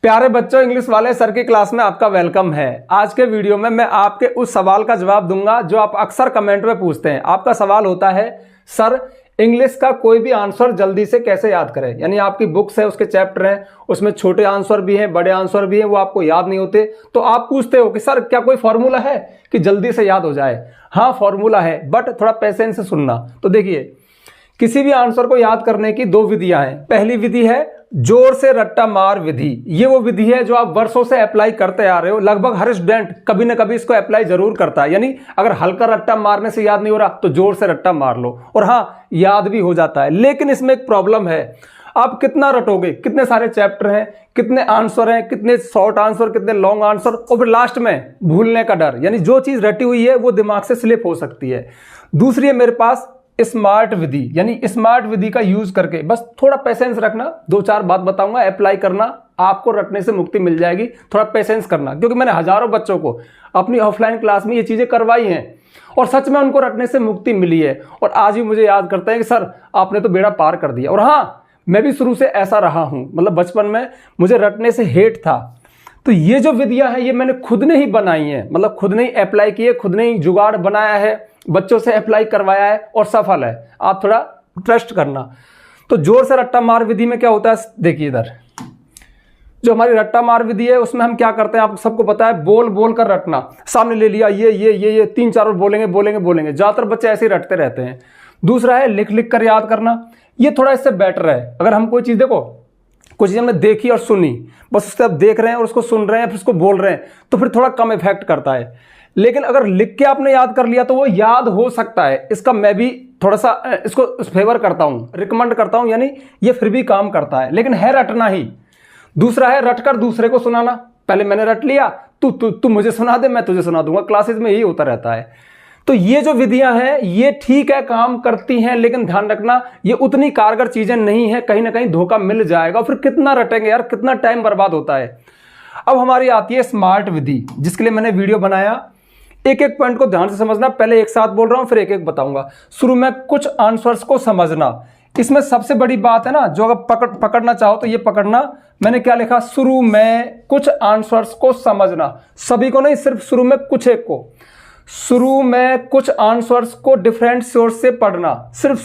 प्यारे बच्चों, इंग्लिश वाले सर की क्लास में आपका वेलकम है। आज के वीडियो में मैं आपके उस सवाल का जवाब दूंगा जो आप अक्सर कमेंट में पूछते हैं। आपका सवाल होता है, सर इंग्लिश का कोई भी आंसर जल्दी से कैसे याद करें। यानी आपकी बुक्स है, उसके चैप्टर हैं, उसमें छोटे आंसर भी हैं, बड़े आंसर भी हैं, वो आपको याद नहीं होते। तो आप पूछते हो कि सर क्या कोई फॉर्मूला है कि जल्दी से याद हो जाए। हाँ, फॉर्मूला है, बट थोड़ा पेशेंस से सुनना। तो देखिए, किसी भी आंसर को याद करने की दो विधियां हैं। पहली विधि है जोर से रट्टा मार विधि। ये वो विधि है जो आप वर्षों से अप्लाई करते आ रहे हो। लगभग हर स्टूडेंट कभी ना कभी इसको अप्लाई जरूर करता है। यानी अगर हल्का रट्टा मारने से याद नहीं हो रहा तो जोर से रट्टा मार लो, और हाँ, याद भी हो जाता है। लेकिन इसमें एक प्रॉब्लम है, आप कितना रटोगे, कितने सारे चैप्टर हैं, कितने आंसर हैं, कितने शॉर्ट आंसर, कितने लॉन्ग आंसर, और फिर लास्ट में भूलने का डर। यानी जो चीज रटी हुई है वो दिमाग से स्लिप हो सकती है। दूसरी है मेरे पास स्मार्ट विधि। यानी स्मार्ट विधि का यूज करके बस थोड़ा पेशेंस रखना, दो चार बात बताऊंगा, अप्लाई करना, आपको रटने से मुक्ति मिल जाएगी। थोड़ा पेशेंस करना, क्योंकि मैंने हजारों बच्चों को अपनी ऑफलाइन क्लास में ये चीजें करवाई हैं और सच में उनको रटने से मुक्ति मिली है। और आज भी मुझे याद करते हैं कि सर आपने तो बेड़ा पार कर दिया। और हाँ, मैं भी शुरू से ऐसा रहा हूं, मतलब बचपन में मुझे रटने से हेट था। तो ये जो विधियां हैं ये मैंने खुद ने ही बनाई हैं, मतलब खुद ने ही अप्लाई किए, खुद ने ही जुगाड़ बनाया है, बच्चों से अप्लाई करवाया है और सफल है। आप थोड़ा ट्रस्ट करना। तो जोर से रट्टा मार विधि में क्या होता है, देखिए इधर जो हमारी रट्टा मार विधि है उसमें हम क्या करते हैं, आप सबको पता है, बोल बोल कर रटना। सामने ले लिया, ये तीन चार बोलेंगे बोलेंगे बोलेंगे। ज्यादातर बच्चे ऐसे ही रटते रहते हैं। दूसरा है लिख लिख कर याद करना। ये थोड़ा इससे बेटर है। अगर हम कोई चीज, देखो कुछ चीज हमने देखी और सुनी, बस उससे आप देख रहे हैं और उसको सुन रहे हैं, फिर उसको बोल रहे हैं, तो फिर थोड़ा कम इफेक्ट करता है। लेकिन अगर लिख के आपने याद कर लिया तो वो याद हो सकता है। इसका मैं भी थोड़ा सा इसको फेवर करता हूं, रिकमेंड करता हूं। यानी ये फिर भी काम करता है, लेकिन है रटना ही। दूसरा है रट कर दूसरे को सुनाना। पहले मैंने रट लिया, तू मुझे सुना दे, मैं तुझे सुना दूंगा। क्लासेस में यही होता रहता है। तो ये जो विधियां हैं ये ठीक है, काम करती हैं, लेकिन ध्यान रखना ये उतनी कारगर चीजें नहीं है। कहीं ना कहीं धोखा मिल जाएगा, फिर कितना रटेंगे यार, कितना टाइम बर्बाद होता है। अब हमारी आती है स्मार्ट विधि, जिसके लिए मैंने वीडियो बनाया। एक एक पॉइंट को ध्यान से समझना। पहले एक साथ बोल रहा हूं, फिर एक एक बताऊंगा। शुरू में कुछ आंसर्स को समझना। इसमें सबसे बड़ी बात है ना, जो अगर पकड़ना चाहो तो ये पकड़ना। मैंने क्या लिखा, शुरू में कुछ आंसर्स को समझना। सभी को नहीं, सिर्फ शुरू में कुछ एक को। शुरू में कुछ आंसर्स को डिफरेंट सोर्स से पढ़ना। सिर्फ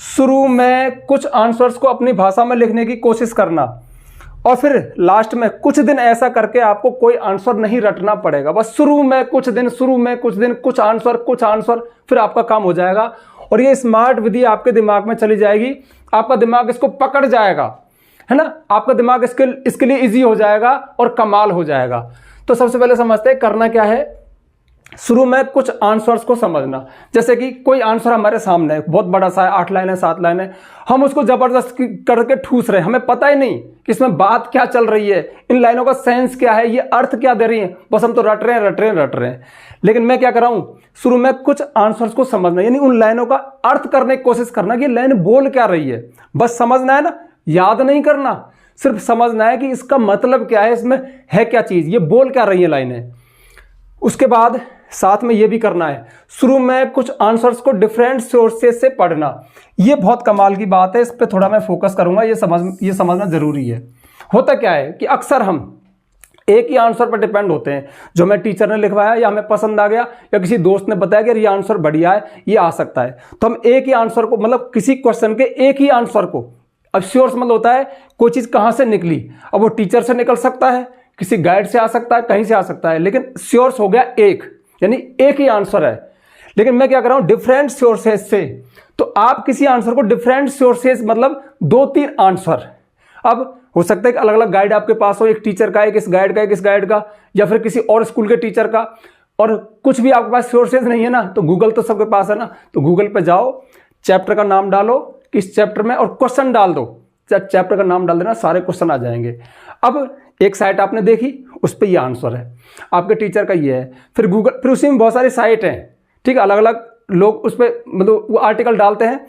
शुरू में कुछ आंसर्स को अपनी भाषा में लिखने की कोशिश करना। और फिर लास्ट में कुछ दिन ऐसा करके आपको कोई आंसर नहीं रटना पड़ेगा। बस शुरू में कुछ दिन कुछ आंसर, फिर आपका काम हो जाएगा। और ये स्मार्ट विधि आपके दिमाग में चली जाएगी, आपका दिमाग इसको पकड़ जाएगा, है ना। आपका दिमाग इसके लिए इजी हो जाएगा और कमाल हो जाएगा। तो सबसे पहले समझते हैं करना क्या है। शुरू में कुछ आंसर्स को समझना। जैसे कि कोई आंसर हमारे सामने है, बहुत बड़ा सा है, 8 लाइन है, 7 लाइन है, हम उसको जबरदस्त करके ठूस रहे हैं। हमें पता ही नहीं कि इसमें बात क्या चल रही है, इन लाइनों का सेंस क्या है, ये अर्थ क्या दे रही है। बस हम तो रट रहे हैं। लेकिन मैं क्या कर रहा हूं, शुरू में कुछ आंसर्स को समझना, यानी उन लाइनों का अर्थ करने की कोशिश करना कि लाइन बोल क्या रही है। बस समझना है ना, याद नहीं करना, सिर्फ समझना है कि इसका मतलब क्या है, इसमें है क्या चीज, ये बोल क्या रही है लाइनें। उसके बाद साथ में ये भी करना है, शुरू में कुछ आंसर्स को डिफरेंट सोर्सेस से पढ़ना। ये बहुत कमाल की बात है, इस पे थोड़ा मैं फोकस करूंगा। ये समझना जरूरी है। होता क्या है कि अक्सर हम एक ही आंसर पर डिपेंड होते हैं, जो हमें टीचर ने लिखवाया या हमें पसंद आ गया या किसी दोस्त ने बताया कि ये आंसर बढ़िया है, ये आ सकता है। तो हम एक ही आंसर को, मतलब किसी क्वेश्चन के एक ही आंसर को, अब श्योर मतलब होता है कोई चीज कहां से निकली। अब वो टीचर से निकल सकता है, किसी गाइड से आ सकता है, कहीं से आ सकता है, लेकिन श्योर्स हो गया एक, यानी एक ही आंसर है। लेकिन मैं क्या कर रहा हूं, डिफरेंट सोर्सेस से। तो आप किसी आंसर को डिफरेंट सोर्सेस, मतलब 2-3 आंसर। अब हो सकता है कि अलग अलग गाइड आपके पास हो, एक टीचर का, एक इस गाइड का, एक इस गाइड का, या फिर किसी और स्कूल के टीचर का, और कुछ भी आपके पास सोर्सेस नहीं है ना, तो गूगल तो सबके पास है ना। तो गूगल पे जाओ, चैप्टर का नाम डालो किस चैप्टर में, और क्वेश्चन डाल दो। चैप्टर का नाम डाल देना, सारे क्वेश्चन आ जाएंगे। अब एक साइट आपने देखी, उस पर ये आंसर है, आपके टीचर का ये है। फिर गूगल, फिर उसी में बहुत सारी साइट हैं, ठीक है, अलग अलग लोग उस पर मतलब वो आर्टिकल डालते हैं,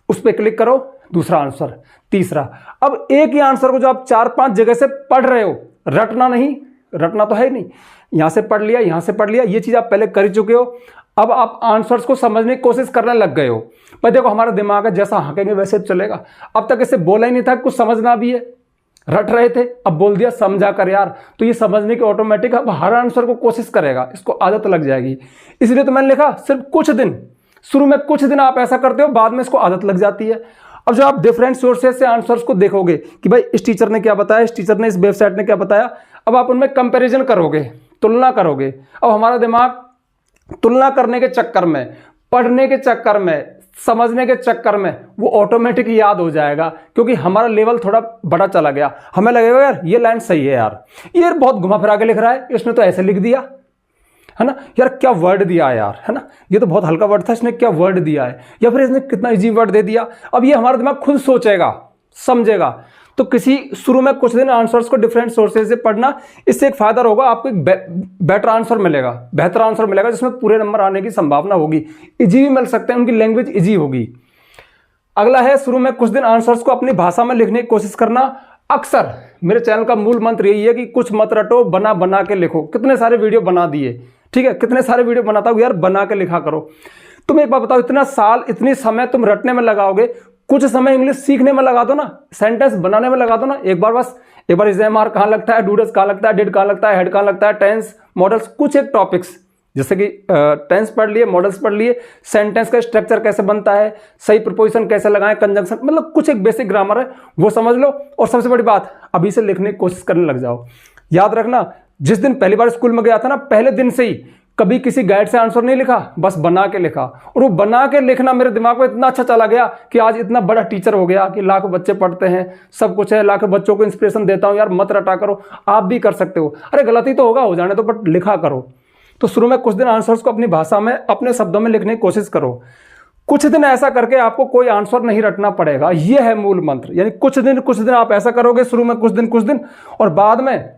उस पर क्लिक करो, दूसरा आंसर, तीसरा। अब एक ही आंसर को जो आप 4-5 जगह से पढ़ रहे हो, रटना तो है ही नहीं, यहां से पढ़ लिया, यहां से पढ़ लिया, ये चीज आप पहले कर चुके हो। अब आप आंसर्स को समझने की कोशिश करने लग गए हो। पर देखो, हमारा दिमाग है, जैसा हाँकेंगे वैसे चलेगा। अब तक इसे बोला ही नहीं था कुछ समझना भी है। रट रहे थे, अब बोल दिया समझा कर यार, तो ये समझने की ऑटोमेटिक अब हर आंसर को कोशिश करेगा, इसको आदत लग जाएगी। इसलिए तो मैंने लिखा सिर्फ कुछ दिन, शुरू में कुछ दिन आप ऐसा करते हो, बाद में इसको आदत लग जाती है। अब जो आप डिफरेंट सोर्सेज से आंसर्स को देखोगे कि भाई इस टीचर ने क्या बताया, इस टीचर ने इस वेबसाइट ने क्या बताया, अब आप उनमें कंपैरिजन करोगे, तुलना करोगे। अब हमारा दिमाग तुलना करने के चक्कर में, पढ़ने के चक्कर में, समझने के चक्कर में वो ऑटोमेटिक याद हो जाएगा, क्योंकि हमारा लेवल थोड़ा बड़ा चला गया। हमें लगेगा यार ये लाइन सही है, यार ये बहुत घुमा फिरा के लिख रहा है, इसने तो ऐसे लिख दिया है ना, यार क्या वर्ड दिया है यार, है ना, ये तो बहुत हल्का वर्ड था, इसने क्या वर्ड दिया है, या फिर इसने कितना इजी वर्ड दे दिया। अब ये हमारा दिमाग खुद सोचेगा, समझेगा। तो किसी शुरू में कुछ दिन आंसर्स को डिफरेंट सोर्सेज से पढ़ना, इससे एक फायदा होगा, आपको एक बेटर आंसर मिलेगा, बेहतर आंसर मिलेगा, जिसमें पूरे नंबर आने की संभावना होगी, इजी भी मिल सकते हैं, उनकी लैंग्वेज इजी होगी। अगला है शुरू में कुछ दिन आंसर्स को अपनी भाषा में लिखने की कोशिश करना। अक्सर मेरे चैनल का मूल मंत्र यही है कि कुछ मत रटो, बना बना के लिखो। कितने सारे वीडियो बना दिए, ठीक है, कितने सारे वीडियो बनाता हूं यार, बना के लिखा करो। तुम एक बात बताओ, इतना साल इतनी समय तुम रटने में लगाओगे, कुछ समय इंग्लिश सीखने में लगा दो ना, सेंटेंस बनाने में लगा दो ना, एक बार बस, एक बार एसएमआर कहाँ लगता है, डूडस कहाँ लगता है, डिड कहाँ लगता है, हेड कहाँ लगता है, टेंस, मॉडल्स, कुछ एक टॉपिक्स, जैसे कि टेंस पढ़ लिए, मॉडल्स पढ़ लिए, सेंटेंस का स्ट्रक्चर कैसे बनता है, सही प्रीपोजिशन कैसे लगाएं, कंजंक्शन, मतलब कुछ एक बेसिक ग्रामर है वो समझ लो। और सबसे बड़ी बात, अभी से लिखने की कोशिश करने लग जाओ। याद रखना, जिस दिन पहली बार स्कूल में गया था ना, पहले दिन से ही कभी किसी गाइड से आंसर नहीं लिखा, बस बना के लिखा। और वो बना के लिखना मेरे दिमाग में इतना अच्छा चला गया कि आज इतना बड़ा टीचर हो गया कि लाखों बच्चे पढ़ते हैं, सब कुछ है, लाखों बच्चों को इंस्पिरेशन देता हूं, यार मत रटा करो, आप भी कर सकते हो। अरे गलती तो होगा, हो जाने तो, बट लिखा करो। तो शुरू में कुछ दिन आंसर्स को अपनी भाषा में, अपने शब्दों में लिखने की कोशिश करो। कुछ दिन ऐसा करके आपको कोई आंसर नहीं रटना पड़ेगा, यह है मूल मंत्र। यानी कुछ दिन आप ऐसा करोगे, शुरू में कुछ दिन, और बाद में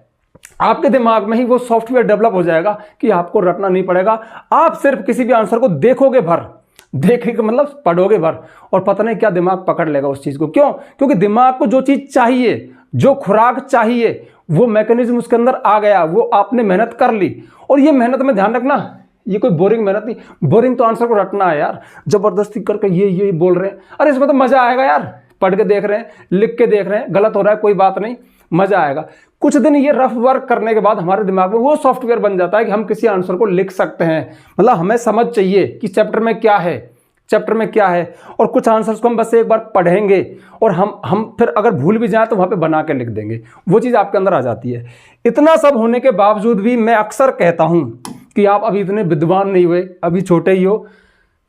आपके दिमाग में ही वो सॉफ्टवेयर डेवलप हो जाएगा कि आपको रटना नहीं पड़ेगा। आप सिर्फ किसी भी आंसर को देखोगे भर, देखने का मतलब पढ़ोगे भर, और पता नहीं क्या दिमाग पकड़ लेगा उस चीज को। क्यों? क्योंकि दिमाग को जो चीज चाहिए, जो खुराक चाहिए, वो मैकेनिज्म उसके अंदर आ गया, वो आपने मेहनत कर ली। और ये मेहनत में ध्यान रखना, ये कोई बोरिंग मेहनत नहीं। बोरिंग तो आंसर को रटना है यार, जबरदस्ती करके ये बोल रहे हैं, अरे इसमें तो मजा आएगा यार, पढ़ के देख रहे हैं, लिख के देख रहे हैं, गलत हो रहा है कोई बात नहीं, मजा आएगा। कुछ दिन ये रफ वर्क करने के बाद हमारे दिमाग में वो सॉफ्टवेयर बन जाता है कि हम किसी आंसर को लिख सकते हैं। मतलब हमें समझ चाहिए कि चैप्टर में क्या है, चैप्टर में क्या है, और कुछ आंसर्स को हम बस एक बार पढ़ेंगे और हम फिर अगर भूल भी जाए तो वहां पे बना के लिख देंगे, वो चीज आपके अंदर आ जाती है। इतना सब होने के बावजूद भी मैं अक्सर कहता हूं कि आप अभी इतने विद्वान नहीं हुए, अभी छोटे ही हो।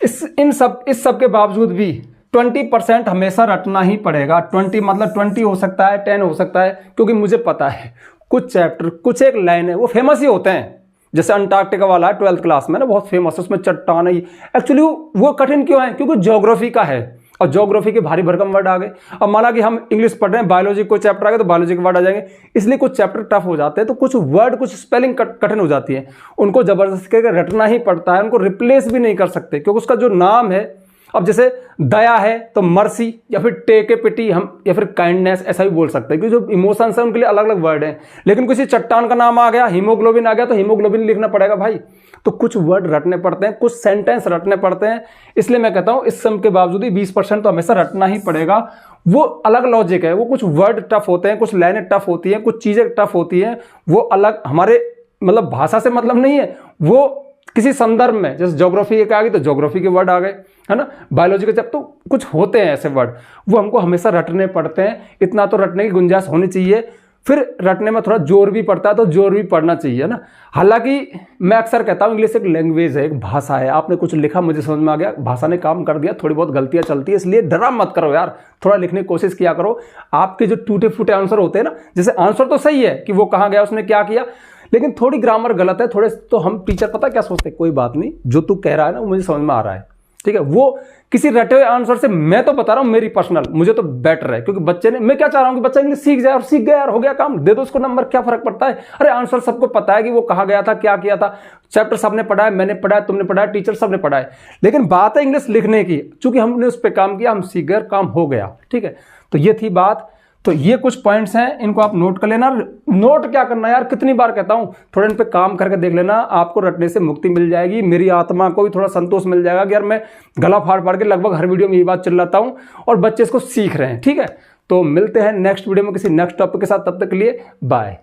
इस सब के बावजूद भी 20% हमेशा रटना ही पड़ेगा। 20 मतलब 20 हो सकता है, 10 हो सकता है, क्योंकि मुझे पता है कुछ चैप्टर, कुछ एक लाइन है, वो फेमस ही होते हैं। जैसे अंटार्कटिका वाला है 12th क्लास में ना, बहुत फेमस है, उसमें चट्टान है। एक्चुअली वो कठिन क्यों है? क्योंकि ज्योग्राफी का है, और ज्योग्राफी के भारी भरकम वर्ड आ गए। अब माना कि हम इंग्लिश पढ़ रहे हैं, बायोलॉजी कोई चैप्टर आ गया तो बायोलॉजी के वर्ड आ जाएंगे, इसलिए कुछ चैप्टर टफ हो जाते हैं, तो कुछ वर्ड, कुछ स्पेलिंग कठिन हो जाती है, उनको जबरदस्ती करके रटना ही पड़ता है, उनको रिप्लेस भी नहीं कर सकते, क्योंकि उसका जो नाम है, अब जैसे दया है तो मर्सी, या फिर टेक ए पिटी हम, या फिर काइंडनेस, ऐसा भी बोल सकते हैं, क्योंकि जो इमोशंस है उनके लिए अलग अलग वर्ड हैं। लेकिन किसी चट्टान का नाम आ गया, हीमोग्लोबिन आ गया, तो हीमोग्लोबिन लिखना पड़ेगा भाई। तो कुछ वर्ड रटने पड़ते हैं, कुछ सेंटेंस रटने पड़ते हैं। इसलिए मैं कहता हूं इस सब के बावजूद ही 20% तो हमेशा रटना ही पड़ेगा। वो अलग लॉजिक है, वो कुछ वर्ड टफ होते हैं, कुछ लाइनें टफ होती हैं, कुछ चीजें टफ होती हैं, वो अलग, हमारे मतलब भाषा से मतलब नहीं है, वो किसी संदर्भ में, जैसे ज्योग्राफी एक आ गई तो ज्योग्राफी के वर्ड आ गए, है ना, बायोलॉजी के जब तो कुछ होते हैं ऐसे वर्ड, वो हमको हमेशा रटने पड़ते हैं। इतना तो रटने की गुंजाइश होनी चाहिए। फिर रटने में थोड़ा जोर भी पड़ता है, तो जोर भी पड़ना चाहिए ना। हालांकि मैं अक्सर कहता हूं इंग्लिश एक लैंग्वेज है, एक भाषा है। आपने कुछ लिखा, मुझे समझ में आ गया, भाषा ने काम कर दिया, थोड़ी बहुत गलतियां चलती है, इसलिए डरा मत करो यार, थोड़ा लिखने की कोशिश किया करो। आपके जो टूटे फूटे आंसर होते हैं ना, जैसे आंसर तो सही है कि वो कहाँ गया, उसने क्या किया, लेकिन थोड़ी ग्रामर गलत है, थोड़े तो हम टीचर पता क्या सोचते हैं, कोई बात नहीं, जो तू कह रहा है ना वो मुझे समझ में आ रहा है, ठीक है। वो किसी रटे हुए आंसर से, मैं तो बता रहा हूं मेरी पर्सनल, मुझे तो बेटर है, क्योंकि बच्चे ने, मैं क्या चाह रहा हूं कि बच्चा इंग्लिश सीख जाए, और सीख गया यार, हो गया काम, दे दो उसको नंबर, क्या फर्क पड़ता है। अरे आंसर सबको पता है कि वो कहाँ गया था, क्या किया था, चैप्टर सबने पढ़ा है, मैंने पढ़ा है, तुमने पढ़ा है, टीचर सबने पढ़ा है। लेकिन बात है इंग्लिश लिखने की, चूंकि हमने उस पर काम किया, हम सीख गए, काम हो गया, ठीक है। तो ये थी बात। तो ये कुछ पॉइंट्स हैं, इनको आप नोट कर लेना। नोट क्या करना यार, कितनी बार कहता हूं, थोड़ा इन पे काम करके देख लेना, आपको रटने से मुक्ति मिल जाएगी। मेरी आत्मा को भी थोड़ा संतोष मिल जाएगा कि यार मैं गला फाड़ फाड़ के लगभग हर वीडियो में ये बात चिल्लाता हूं और बच्चे इसको सीख रहे हैं, ठीक है। तो मिलते हैं नेक्स्ट वीडियो में किसी नेक्स्ट टॉपिक के साथ, तब तक के लिए बाय।